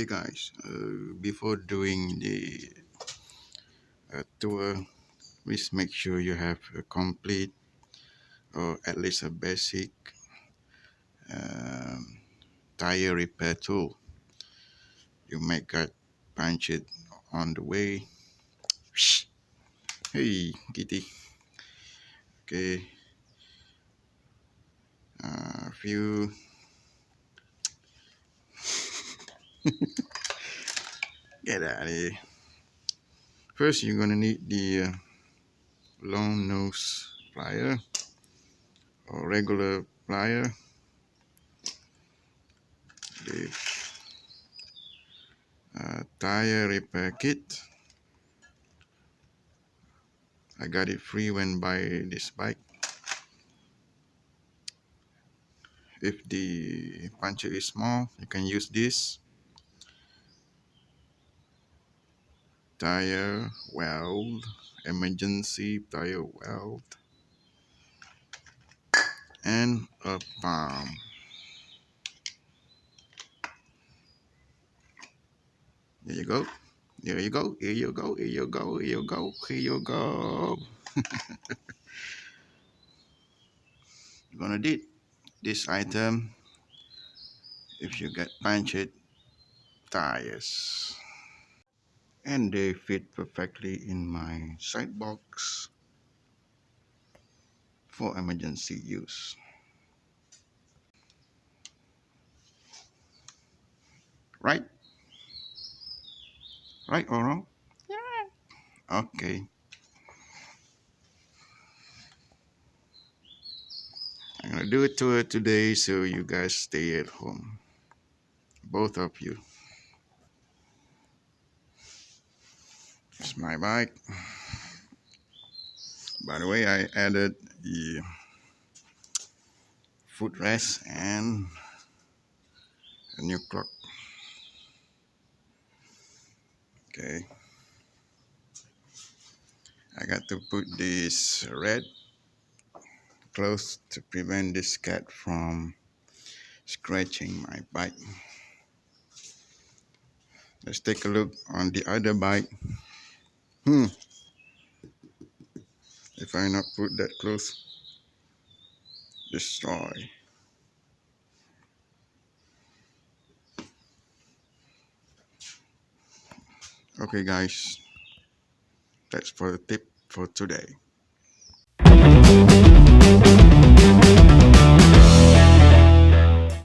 Okay, guys, before doing the tour, please make sure you have a complete or at least a basic um, tire repair tool. You might get punctured on the way. Hey, kitty. Okay, a few. Get out of here. First, you're gonna need the long nose plier or regular plier. The tire repair kit. I got it free when buy this bike. If the puncture is small, you can use this. Tire weld, emergency tire weld, and a palm. There you go. There you go. Here you go. Here you go. Here you go. Here you go. You're gonna need this item if you get punctured tires. And they fit perfectly in my side box for emergency use. Right? Right or wrong? Yeah. Okay. I'm gonna do a tour today so you guys stay at home. Both of you. It's my bike. By the way, I added the footrest and a new clock. Okay. I got to put this red close to prevent this cat from scratching my bike. Let's take a look on the other bike. If I not put that close, destroy. Okay, guys, that's for the tip for today.